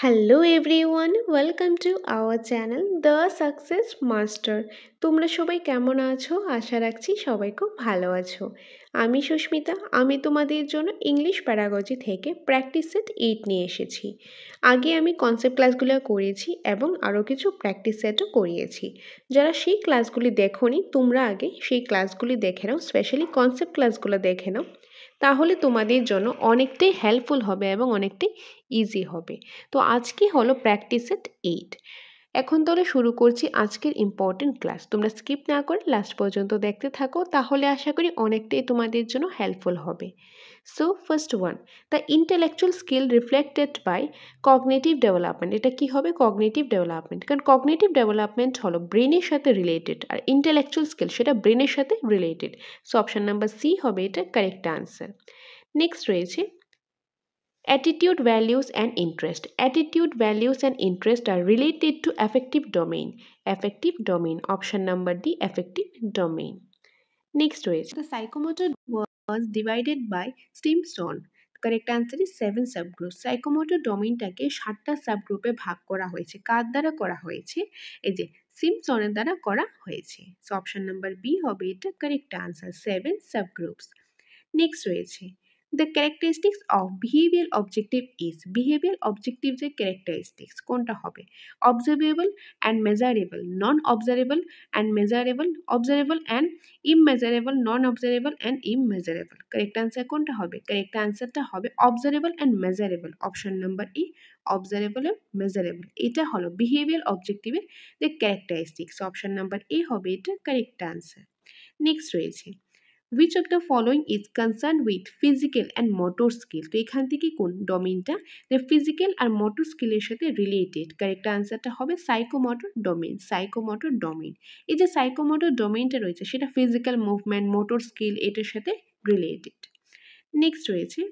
Hello everyone, welcome to our channel the success master. তোমরা সবাই কেমন আছো? আশা রাখছি সবাই খুব ভালো আছো। আমি সুস্মিতা, আমি তোমাদের জন্য ইংলিশ প্যারাগজি থেকে প্র্যাকটিস সেট 8 নিয়ে এসেছি। আগে আমি কনসেপ্ট ক্লাসগুলো করিয়েছি এবং আরও কিছু প্র্যাকটিস সেটও করিয়েছি। যারা সেই ক্লাসগুলি দেখোনি, তোমরা আগে সেই ক্লাসগুলি দেখে নাও, স্পেশালি কনসেপ্ট ক্লাসগুলো দেখে নাও। তাহলে তোমাদের জন্য অনেকটাই হেল্পফুল হবে এবং অনেকটাই ইজি হবে। তো আজকে হলো প্র্যাকটিস সেট 8। এখন তাহলে শুরু করছি আজকের ইম্পর্টেন্ট ক্লাস। তোমরা স্কিপ না করে লাস্ট পর্যন্ত দেখতে থাকো, তাহলে আশা করি অনেকটাই তোমাদের জন্য হেল্পফুল হবে। So first one, the intellectual skill reflected by cognitive development. এটা কি হবে? Cognitive development. কারণ কগনিটিভ ডেভেলপমেন্ট হলো ব্রেনের সাথে রিলেটেড, আর ইন্টেলেকচুয়াল স্কিল সেটা ব্রেনের সাথে related. So option number C হবে এটা কারেক্ট আনসার। নেক্সট রয়েছে attitude, values and interest. Attitude, values and interest are related to affective domain. Affective domain. Option number D, affective domain. Next রয়েছে the psychomotor was divided by Stimson. Correct answer is 7 subgroups. Psychomotor domainটাকে 7টা সাবগ্রুপে ভাগ করা হয়েছে। কার দ্বারা করা হয়েছে? এই যে সিমসনের দ্বারা করা হয়েছে। সো অপশন নাম্বার বি হবে এটা কারেক্ট আনসার, 7 সাবগ্রুপস। নেক্সট রয়েছে the characteristics of behaviour objective is. Behaviour objective যে ক্যারেক্টারিস্টিক্স কোনটা হবে? Observable and measurable, non observable and measurable, observable and immeasurable, non observable and immeasurable. Correct answer কোনটা হবে? Correct আনসারটা হবে observable and measurable. Option number E, observable and measurable. এটা হলো behaviour অবজেক্টিভের যে ক্যারেক্টারিস্টিক্স। অপশন নাম্বার এ হবে এটা কারেক্ট আনসার। নেক্সট রয়েছে which of the following is concerned with physical and motor skill? তো এখান থেকে কোন ডোমেইনটা যে ফিজিক্যাল আর মোটর স্কিলের সাথে রিলেটেড? কারেক্ট আনসারটা হবে সাইকোমোটর ডোমেইন। সাইকোমোটর ডোমেইন, এই যে সাইকোমোটর ডোমেইনটা রয়েছে সেটা ফিজিক্যাল মুভমেন্ট, মোটর স্কিল এটার সাথে রিলেটেড। নেক্সট রয়েছে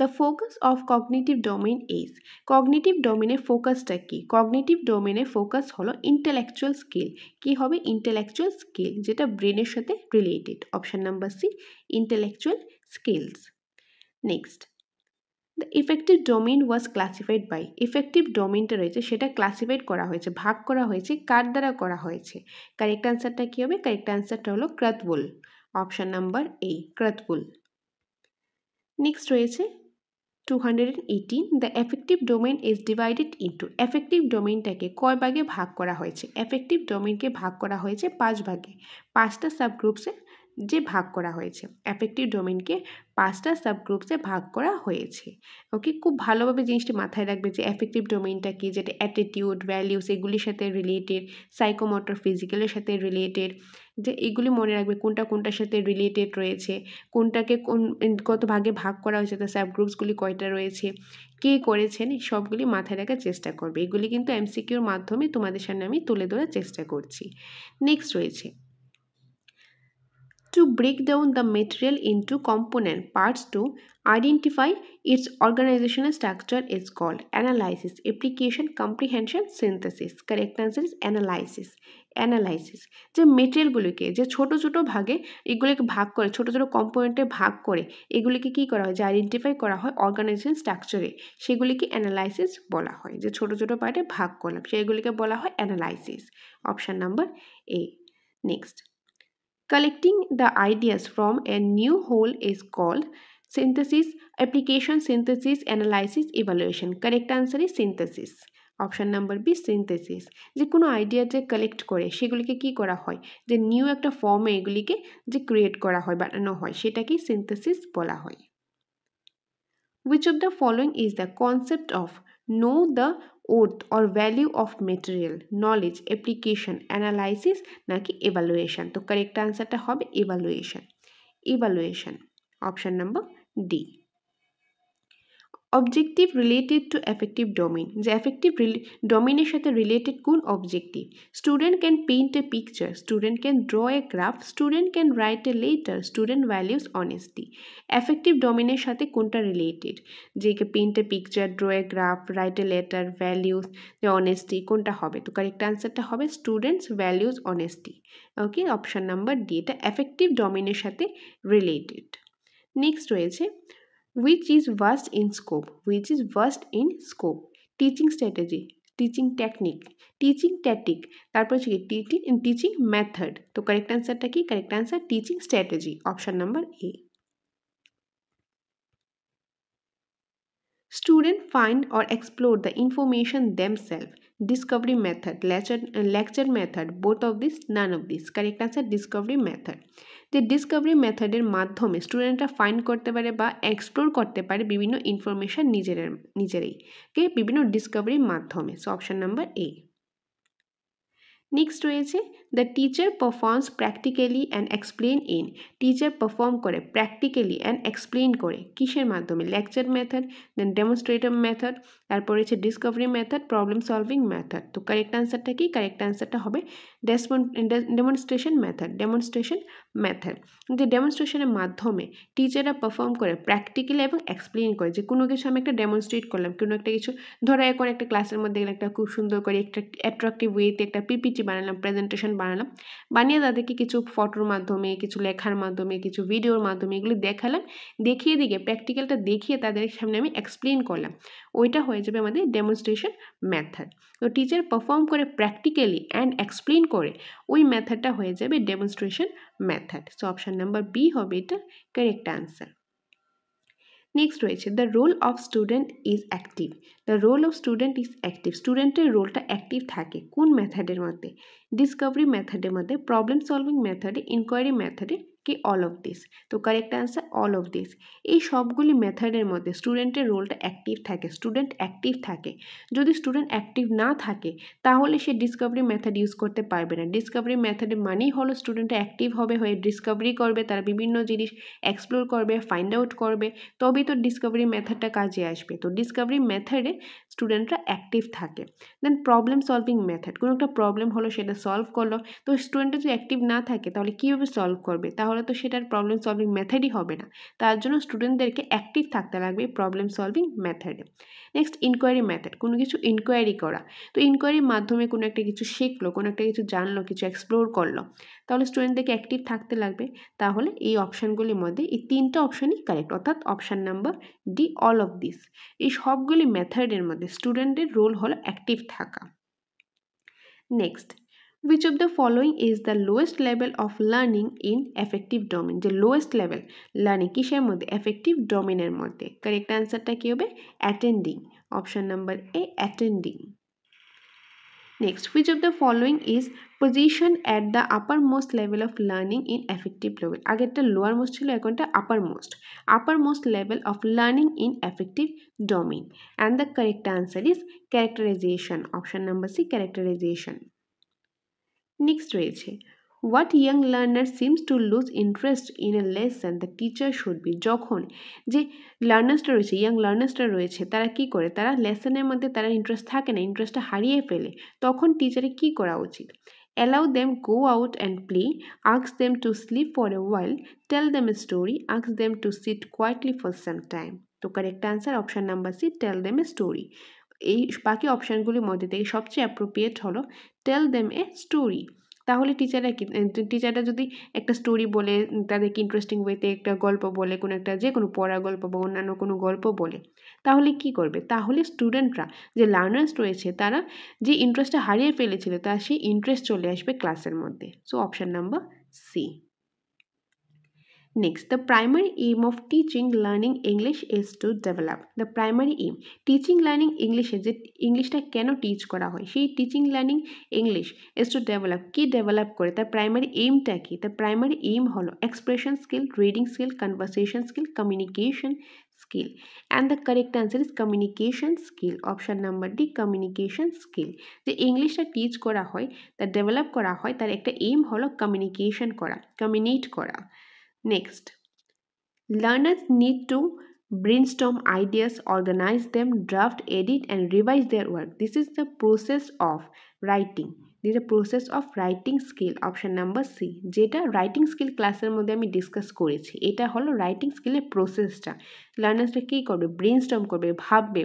the focus of cognitive domain is. Cognitive ডোমেইনের ফোকাসটা কি? কগনিটিভ ডোমেইনের ফোকাস হলো ইন্টেলেকচুয়াল স্কিল। কি হবে? ইন্টেলেকচুয়াল স্কিল, যেটা ব্রেনের সাথে related. Option number C, intellectual skills. Next the effective domain was classified by. Effective ডোমেইনটা রয়েছে সেটা ক্লাসিফাইড করা হয়েছে, ভাগ করা হয়েছে, কার দ্বারা করা হয়েছে? কারেক্ট আনসারটা কি হবে? কারেক্ট আনসারটা হলো Krathwohl. Option number A, Krathwohl. Next রয়েছে 218, the effective domain is divided into. Effective ডোমেইনটাকে কয় ভাগে ভাগ করা হয়েছে? এফেক্টিভ ডোমেইনকে ভাগ করা হয়েছে 5 ভাগে, 5টা সাবগ্রুপসে যে ভাগ করা হয়েছে। এফেক্টিভ ডোমেইনকে 5টা সাবগ্রুপসে ভাগ করা হয়েছে। ওকে, খুব ভালোভাবে জিনিসটি মাথায় রাখবে যে এফেক্টিভ ডোমেইনটা কি, যেটা অ্যাটিটিউড, ভ্যালিউস এগুলির সাথে রিলেটেড, সাইকোমোটর ফিজিক্যালের সাথে রিলেটেড, যে এগুলি মনে রাখবে কোনটা কোনটার সাথে রিলেটেড রয়েছে, কোনটাকে কত ভাগে ভাগ করা হয়েছে, তার সাবগ্রুপসগুলি কয়টা রয়েছে, কে করেছেন, সবগুলি মাথায় রাখার চেষ্টা করবে। এগুলি কিন্তু এমসিকিউর মাধ্যমে তোমাদের সামনে আমি তুলে ধরার চেষ্টা করছি। নেক্সট রয়েছে to break down the material into component parts to identify its organizational structure is called analysis, application, comprehension, synthesis. Correct answer is analysis. Analysis, যে মেটেরিয়ালগুলিকে যে ছোট ছোট ভাগে এগুলিকে ভাগ করে, ছোট ছোট কম্পোনেন্টে ভাগ করে এগুলিকে কী করা হয়? যে আইডেন্টিফাই করা হয় অর্গানাইজেশন স্ট্রাকচারে, সেগুলিকে অ্যানালাইসিস বলা হয়। যে ছোট ছোট পার্টে ভাগ করলাম সেগুলিকে বলা হয় analysis. Option number A. Next, collecting the ideas from a new whole is called synthesis, application, synthesis, analysis, evaluation. Correct answer is synthesis. Option number B, synthesis. যে কোনো আইডিয়া যে কালেক্ট করে সেগুলিকে কি করা হয়? যে নিউ একটা ফর্মে এগুলিকে যে ক্রিয়েট করা হয়, বানানো হয়, সেটাকেই সিনথেসিস বলা হয়। Which of the following is the concept of know the worth or value of material, knowledge, application, analysis নাকি evaluation? তো কারেক্ট আনসারটা হবে evaluation. Evaluation. Option number D. Objective related to effective domain, যে effective ডোমেইনের সাথে related কোন objective? Student can paint a picture, student can draw A graph, student can write a letter, student values honesty. Effective ডোমেইনের সাথে কোনটা related? যে paint a picture, draw A graph, write a letter, values, যে honesty, কোনটা হবে? তো correct আনসারটা হবে স্টুডেন্টস ভ্যালিউস অনেস্টি। ওকে, অপশন নাম্বার ডি, এটা এফেক্টিভ ডোমেইনের সাথে রিলেটেড। নেক্সট রয়েছে which is vast in scope, which is vast in scope, teaching strategy, teaching technique, teaching tactic, তারপর হচ্ছে টিচিং মেথড। তো কারেক্ট অ্যান্সারটা কি? Correct answer teaching strategy, option number A. Students find or explore the information themselves. Discovery method, lecture method, both of this, none of this. Correct answer discovery method. যে Discovery মেথডের মাধ্যমে স্টুডেন্টরা find করতে পারে বা explore করতে পারে বিভিন্ন ইনফরমেশান নিজেরাই বিভিন্ন ডিসকভারির মাধ্যমে। So option number A. Next রয়েছে the teacher performs practically and explain in. Teacher perform করে প্র্যাকটিক্যালি অ্যান্ড এক্সপ্লেন করে কিসের মাধ্যমে? Lecture method, then demonstrator method, তারপর হচ্ছে discovery method, problem solving method. তো কারেক্ট আনসারটা কি? কারেক্ট আনসারটা হবে ডেমনস্ট্রেশন মেথড। ডেমনস্ট্রেশন মেথড যে ডেমনস্ট্রেশনের মাধ্যমে টিচাররা পারফর্ম করে প্র্যাকটিক্যালি এবং এক্সপ্লেন করে যে কোনো কিছু আমি একটা ডেমনস্ট্রেট করলাম, কোনো একটা কিছু ধরো এখন একটা ক্লাসের মধ্যে একটা খুব সুন্দর করে একটা অ্যাট্রাকটিভ ওয়েতে একটা পিপিটি বানালাম, প্রেজেন্টেশন বানালাম, বানিয়ে তাদেরকে কিছু ফটোর মাধ্যমে, কিছু লেখার মাধ্যমে, কিছু ভিডিওর মাধ্যমে এগুলি দেখালাম, দেখিয়ে দিকে প্র্যাকটিক্যালটা দেখিয়ে তাদের সামনে আমি এক্সপ্লেন করলাম, ওইটা হয়ে যাবে আমাদের ডেমনস্ট্রেশন মেথড। তো টিচার পারফর্ম করে প্র্যাকটিক্যালি অ্যান্ড এক্সপ্লেন করে, ওই মেথডটা হয়ে যাবে demonstration method. So option number B হবে এটা কারেক্ট আনসার। নেক্সট রয়েছে the role of student is active. The role of student is active, স্টুডেন্টের রোলটা অ্যাক্টিভ থাকে কোন মেথডের মধ্যে? ডিসকভারি মেথডের মধ্যে, প্রবলেম সলভিং মেথডে, ইনকোয়ারি মেথডে, কি অল অফ দিস? তো correct answer all of this. এই সবগুলি মেথডের মধ্যে স্টুডেন্টের রোলটা অ্যাক্টিভ থাকে, স্টুডেন্ট অ্যাক্টিভ থাকে। যদি স্টুডেন্ট অ্যাক্টিভ না থাকে তাহলে সে ডিসকভারি মেথড ইউজ করতে পারবে না। ডিসকভারি মেথডের মানেই হলো স্টুডেন্টটা অ্যাক্টিভ হবে, হয়ে ডিসকভারি করবে, তারা বিভিন্ন জিনিস এক্সপ্লোর করবে, ফাইন্ড আউট করবে, তবেই তো ডিসকভারি মেথডটা কাজে আসবে। তো ডিসকভারি মেথডে স্টুডেন্টরা অ্যাক্টিভ থাকে। দেন প্রবলেম সলভিং মেথড, কোনো একটা প্রবলেম হলো সেটা সলভ করলো, তো স্টুডেন্টটা যদি অ্যাক্টিভ না থাকে তাহলে কীভাবে সলভ করবে? তাহলে তো সেটার প্রবলেম সলভিং মেথডই হবে না। তার জন্য স্টুডেন্টদেরকে অ্যাক্টিভ থাকতে লাগবে প্রবলেম সলভিং মেথডে। নেক্সট ইনকোয়ারি মেথড, কোনো কিছু ইনকোয়ারি করা। তো ইনকোয়ারির মাধ্যমে কোনো একটা কিছু শিখলো, কোনো একটা কিছু জানলো, কিছু এক্সপ্লোর করলো, তাহলে স্টুডেন্টদেরকে অ্যাক্টিভ থাকতে লাগবে। তাহলে এই অপশানগুলির মধ্যে এই তিনটা অপশানই কারেক্ট, অর্থাৎ option number D all of this. এই সবগুলি মেথডের মধ্যে স্টুডেন্টের রোল হলো অ্যাক্টিভ থাকা। Next, which of the following is the lowest level of learning in affective domain? যে লোয়েস্ট লেভেল লার্নিং কিসের মধ্যে? অ্যাফেক্টিভ ডোমেনের মধ্যে। কারেক্ট অ্যান্সারটা কী হবে? Attending, option number A attending. Next, which of the following is positioned at the uppermost level of learning in affective level? আগেরটা lower most ছিল, এখনটা uppermost level of learning in affective domain, and the correct answer is characterization, option number C characterization. Next রয়েছে what young learner seems to lose interest in a lesson the teacher should be। যখন যে লার্নার্সটা রয়েছে, young লার্নার্সটা রয়েছে, তারা কি করে? তারা লেসনের মধ্যে তারা ইন্টারেস্ট থাকে না, ইন্টারেস্টটা হারিয়ে ফেলে, তখন টিচারের কি করা উচিত? allow them go out and play, ask them to sleep for a while, tell them a story, ask them to sit quietly for some time। তো correct answer option number C tell them a story. এই বাকি অপশানগুলির মধ্যে থেকে সবচেয়ে appropriate হলো টেল them a story. তাহলে টিচাররা যদি একটা স্টোরি বলে, তাদেরকে ইন্টারেস্টিং ওয়েতে একটা গল্প বলে, কোনো একটা যে কোনো পড়া গল্প বা অন্যান্য কোনো গল্প বলে, তাহলে কি করবে? তাহলে স্টুডেন্টরা যে লার্নার্স রয়েছে তারা যে ইন্টারেস্টটা হারিয়ে ফেলেছিল তার সেই ইন্টারেস্ট চলে আসবে ক্লাসের মধ্যে। So option number C. Next, the primary aim of teaching learning English is to develop। The primary aim, teaching learning English যে ইংলিশটা কেন টিচ করা হয়, সেই teaching learning English is to develop, কি ডেভেলপ করে, তার প্রাইমারি এইমটা কি? তার প্রাইমারি এইম হলো expression skill, reading skill, conversation skill, communication skill, and the correct answer is communication skill, option number D communication skill। যে ইংলিশটা টিচ করা হয়, তা ডেভেলপ করা হয়, তার একটা এইম হলো কমিউনিকেশন করা, কমিউনিকেট করা। Next, learners need to brainstorm ideas, organize them, draft, edit, and revise their work. This is the process of writing. This is the process of writing skill, option number C। যেটা writing skill ক্লাসের মধ্যে আমি discuss করেছি, এটা হলো writing স্কিলের প্রসেসটা। লার্নার্সরা কী করবে? ব্রেনস্টর্ম করবে, ভাববে,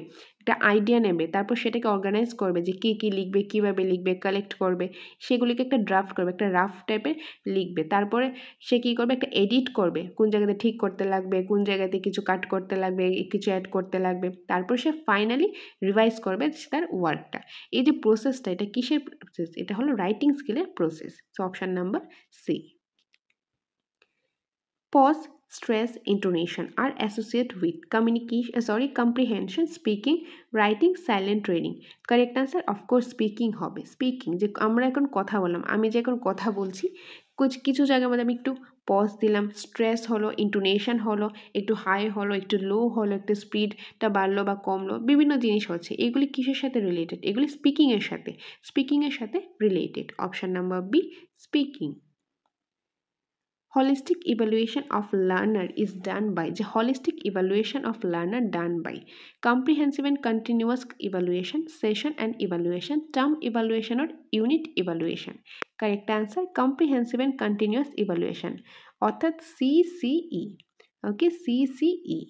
একটা আইডিয়া নেবে, তারপর সেটাকে অর্গানাইজ করবে যে কী লিখবে, কীভাবে লিখবে, কালেক্ট করবে, সেগুলিকে একটা ড্রাফট করবে, একটা রাফ টাইপের লিখবে। তারপরে সে কী করবে, একটা এডিট করবে, কোন জায়গাতে ঠিক করতে লাগবে, কোন জায়গাতে কিছু কাট করতে লাগবে, কিছু অ্যাড করতে লাগবে। তারপর সে ফাইনালি রিভাইজ করবে তার ওয়ার্কটা। এই যে প্রসেসটা, এটা কিসের প্রসেস? এটা হলো রাইটিং স্কিলের process. So option number C. Pause, stress, intonation are associated with comprehension, speaking, writing, silent reading. Correct answer, of course, speaking হবে। স্পিকিং, যে আমরা এখন কথা বললাম, আমি যে এখন কথা বলছি, কিছু জায়গার মধ্যে আমি একটু পজ দিলাম, স্ট্রেস হলো, ইন্টোনেশন হলো, একটু হাই হলো, একটু লো হলো, একটু স্পিডটা বাড়লো বা কমলো, বিভিন্ন জিনিস হচ্ছে। এগুলি কিসের সাথে রিলেটেড? এগুলি স্পিকিংয়ের সাথে related. Option number B, speaking. Holistic evaluation of learner is done by comprehensive and continuous evaluation, session and evaluation, term evaluation or unit evaluation. Correct answer, comprehensive and continuous evaluation, অর্থাৎ CCE। ওকে, CCE,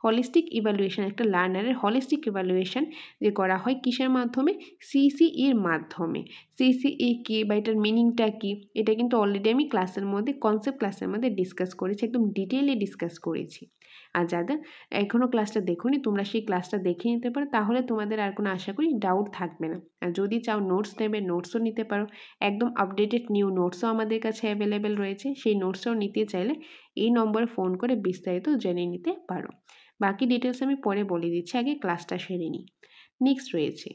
holistic evaluation. একটা লার্নারের holistic evaluation যে করা হয় কিসের মাধ্যমে? সিসিইর মাধ্যমে। CCE কি বা এটার মিনিংটা কি, এটা কিন্তু অলরেডি আমি ক্লাসের মধ্যে, কনসেপ্ট ক্লাসের মধ্যে ডিসকাস করেছি, একদম ডিটেইলে ডিসকাস করেছি। আর যাদের এখনও ক্লাসটা দেখোনি, তোমরা সেই ক্লাসটা দেখে নিতে পারো, তাহলে তোমাদের আর কোনো আশা করি ডাউট থাকবে না। আর যদি চাও নোটস নেবে, নোটসও নিতে পারো, একদম আপডেটেড নিউ নোটসও আমাদের কাছে অ্যাভেলেবেল রয়েছে। সেই নোটসও নিতে চাইলে এই নম্বরে ফোন করে বিস্তারিত জেনে নিতে পারো। বাকি ডিটেলস আমি পরে বলে দিচ্ছি, আগে ক্লাসটা সেরে নিই। নেক্সট রয়েছে,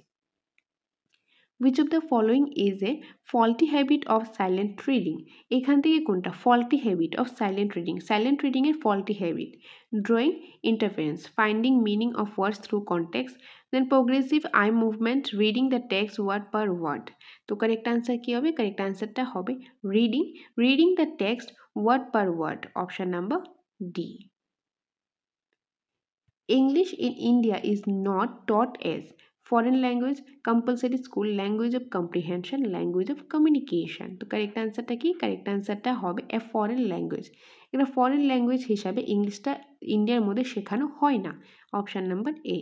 which of the following is a faulty habit of silent reading? এখান থেকে কোনটা faulty habit of silent reading? silent reading এর faulty habit: drawing interference, finding meaning of words through context, then progressive eye movement, reading the text word per word. তো correct answer কি হবে? Correct আনসারটা হবে reading the text word per word. Option number D. English in India is not taught as foreign language, compulsory school, language of comprehension, language of communication. তো correct আনসারটা কি? Correct আনসারটা হবে এ foreign language. এটা foreign language হিসাবে ইংলিশটা ইন্ডিয়ার মধ্যে শেখানো হয় না। Option number A.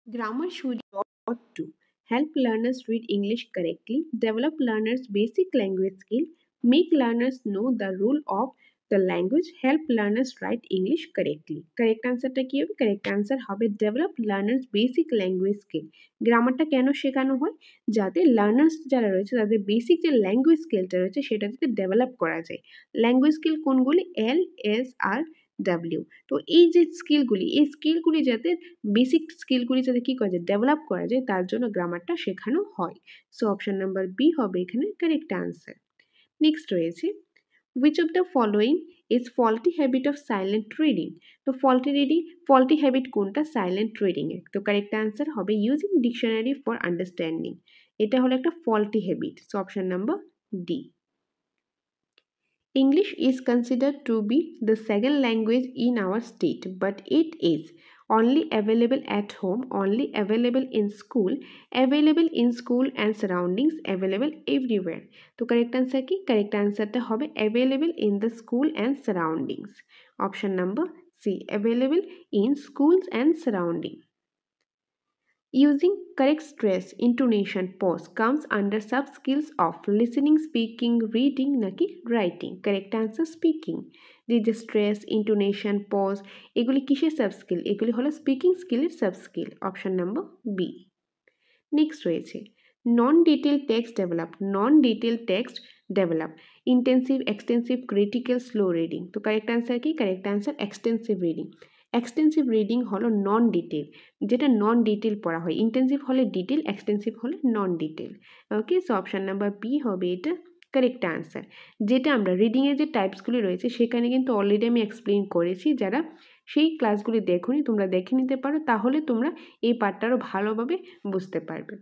Grammar should be taught to help learners read English correctly, develop learners' basic language skill, make learners know the rule of the language, help learners write English correctly. Correct answerটা কি হবে? Correct answer হবে develop learners' basic language skill. গ্রামারটা কেন শেখানো হয়? যাতে learners যারা রয়েছে তাদের বেসিক যে ল্যাঙ্গুয়েজ স্কিলটা রয়েছে সেটা যাতে ডেভেলপ করা যায়। ল্যাঙ্গুয়েজ স্কিল কোনগুলি? LSR তো এই যে স্কিলগুলি, এই স্কিলগুলি যাতে বেসিক স্কিলগুলি যাতে কী করা যায়, ডেভেলপ করা যায়, তার জন্য গ্রামারটা শেখানো হয়। সো অপশন নাম্বার বি হবে এখানে কারেক্ট আনসার। নেক্সট রয়েছে, which of the following is faulty habit of silent reading? তো faulty habit কোনটা? সাইলেন্ট রিডিং এর। তো কারেক্ট আনসার হবে ইউজিং ডিকশনারি ফর আন্ডারস্ট্যান্ডিং। এটা হলো একটা faulty habit. So option number D. English is considered to be the second language in our state, but it is only available at home, only available in school and surroundings, available everywhere. তো correct answer কি? correct answerটা হবে available in the school and surroundings. Option number C, available in schools and surroundings. Using correct stress, intonation, pause comes under sub skills of listening, speaking, reading নাকি writing? Correct answer speaking. যে stress, intonation, pause, এগুলি কিসের sub skill? এগুলি হলো speaking স্কিলের sub skill. Option number B. Next রয়েছে, non detail text develop, intensive, extensive, critical, slow reading. তো correct answer কি? Correct answer extensive reading. Extensive reading হলো নন ডিটেল, যেটা নন ডিটেল পড়া হয়। ইন্টেন্সিভ হলে ডিটেল, এক্সটেন্সিভ হলে নন ডিটেল। ওকে, সো অপশান নাম্বার বি হবে এটা কারেক্ট আনসার। যেটা আমরা রিডিংয়ের যে টাইপসগুলি রয়েছে সেখানে কিন্তু অলরেডি আমি এক্সপ্লেন করেছি, যারা সেই ক্লাসগুলি দেখোনি তোমরা দেখে নিতে পারো, তাহলে তোমরা এই পার্টটা আরও ভালোভাবে বুঝতে পারবে।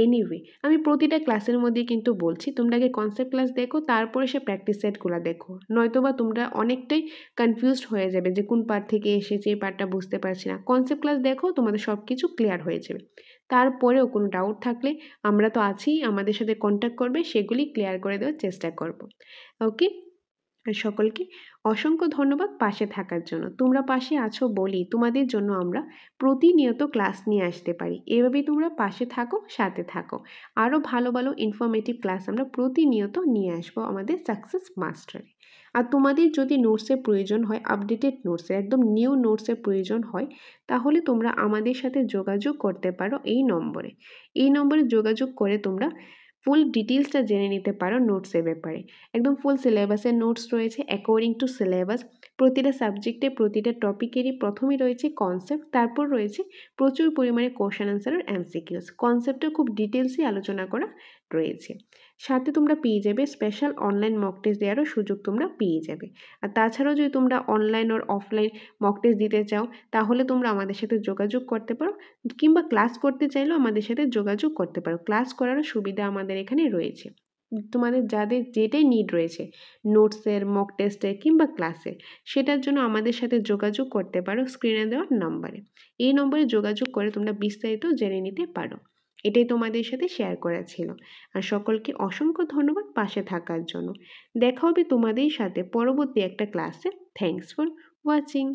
এনিওয়ে, আমি প্রতিটা ক্লাসের মধ্যে কিন্তু বলছি তোমরা আগে কনসেপ্ট ক্লাস দেখো, তারপরে সে প্র্যাকটিস সেটগুলো দেখো, নয়তোবা তোমরা অনেকটাই কনফিউজড হয়ে যাবে যে কোন পার্ট থেকে এসেছে, এই পার্টটা বুঝতে পারছি না। কনসেপ্ট ক্লাস দেখো, তোমাদের সব কিছু ক্লিয়ার হয়ে যাবে। তারপরেও কোনো ডাউট থাকলে আমরা তো আছি, আমাদের সাথে কন্ট্যাক্ট করবে, সেগুলি ক্লিয়ার করে দেওয়ার চেষ্টা করব। ওকে, আর সকলকে অসংখ্য ধন্যবাদ পাশে থাকার জন্য। তোমরা পাশে আছো বলেই তোমাদের জন্য আমরা প্রতিনিয়ত ক্লাস নিয়ে আসতে পারি। এভাবেই তোমরা পাশে থাকো, সাথে থাকো। আরও ভালো ভালো ইনফরমেটিভ ক্লাস আমরা প্রতিনিয়ত নিয়ে আসবো আমাদের সাকসেস মাস্টারে। আর তোমাদের যদি নোটসের প্রয়োজন হয়, আপডেটেড নোটসের একদম নিউ নোটসের প্রয়োজন হয়, তাহলে তোমরা আমাদের সাথে যোগাযোগ করতে পারো এই নম্বরে। এই নম্বরে যোগাযোগ করে তোমরা ফুল ডিটেলসটা জেনে নিতে পারো নোটসের ব্যাপারে। একদম ফুল সিলেবাসের নোটস রয়েছে অ্যাকর্ডিং টু সিলেবাস। প্রতিটা সাবজেক্টে প্রতিটা টপিকেরই প্রথমেই রয়েছে কনসেপ্ট, তারপর রয়েছে প্রচুর পরিমাণে কোশ্চেন অ্যান্সার আর এমসিকিউস। কনসেপ্টে খুব ডিটেলসই আলোচনা করা রয়েছে। সাথে তোমরা পেয়ে যাবে স্পেশাল অনলাইন মক টেস্ট দেওয়ারও সুযোগ তোমরা পেয়ে যাবে। আর তাছাড়াও যদি তোমরা অনলাইন আর অফলাইন মক টেস্ট দিতে চাও, তাহলে তোমরা আমাদের সাথে যোগাযোগ করতে পারো, কিংবা ক্লাস করতে চাইলেও আমাদের সাথে যোগাযোগ করতে পারো। ক্লাস করারও সুবিধা আমাদের এখানে রয়েছে। তোমাদের যাদের যেটাই নিড রয়েছে, নোটসের, মক টেস্টের কিংবা ক্লাসের, সেটার জন্য আমাদের সাথে যোগাযোগ করতে পারো স্ক্রিনে দেওয়া নম্বরে। এই নম্বরে যোগাযোগ করে তোমরা বিস্তারিত জেনে নিতে পারো। এটাই তোমাদের সাথে শেয়ার করা ছিল। আর সকলকে অসংখ্য ধন্যবাদ পাশে থাকার জন্য। দেখা হবে তোমাদের সাথে পরবর্তী একটা ক্লাসে। Thanks for watching.